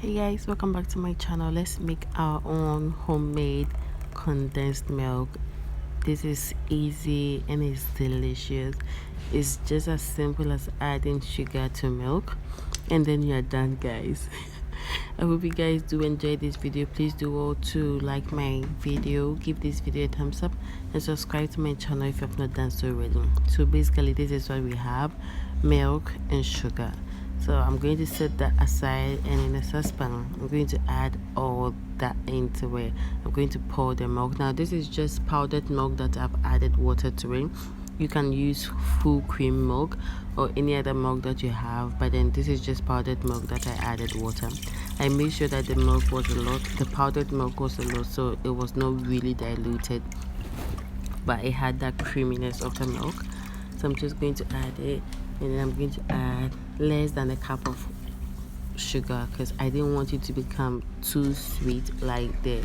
Hey guys, welcome back to my channel. Let's make our own homemade condensed milk. This is easy and it's delicious. It's just as simple as adding sugar to milk and then you're done, guys. I hope you guys do enjoy this video. Please do all to like my video, give this video a thumbs up, and subscribe to my channel if you have not done so already. So basically this is what we have: milk and sugar. So I'm going to set that aside, and in a saucepan I'm going to add all that into it. I'm going to pour the milk. Now this is just powdered milk that I've added water to it. You can use full cream milk or any other milk that you have, but then this is just powdered milk that I added water. I made sure that the milk was a lot, the powdered milk was a lot, so it was not really diluted, but it had that creaminess of the milk. So I'm just going to add it, and then I'm going to add less than a cup of sugar because I didn't want it to become too sweet like the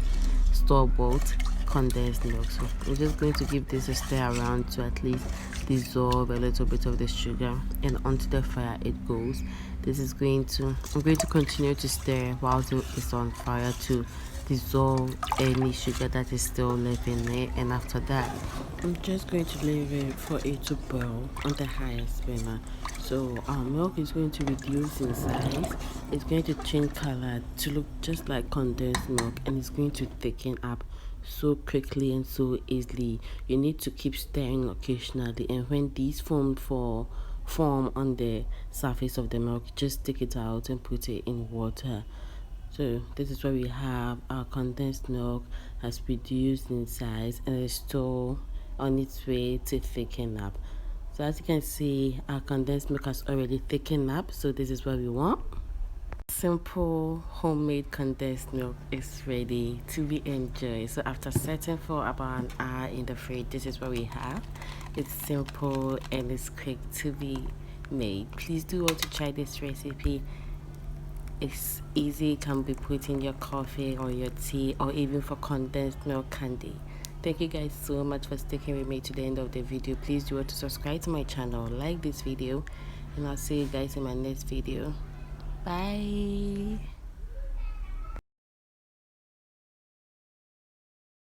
store-bought condensed milk. So I'm just going to give this a stir around to at least dissolve a little bit of the sugar, and onto the fire it goes. I'm going to continue to stir while it's on fire to dissolve any sugar that is still left in it. And after that, I'm just going to leave it for it to boil on the highest burner. So our milk is going to reduce in size. It's going to change color to look just like condensed milk, and it's going to thicken up so quickly and so easily. You need to keep stirring occasionally, and when these form on the surface of the milk, just take it out and put it in water. So this is where we have our condensed milk has reduced in size and is still on its way to thicken up. So as you can see, our condensed milk has already thickened up, so this is what we want. Simple homemade condensed milk is ready to be enjoyed. So after setting for about an hour in the fridge, this is what we have. It's simple and it's quick to be made. Please do want to try this recipe. It's easy, it can be put in your coffee or your tea, or even for condensed milk candy. Thank you guys so much for sticking with me to the end of the video. Please do want to subscribe to my channel, like this video, and I'll see you guys in my next video. Bye.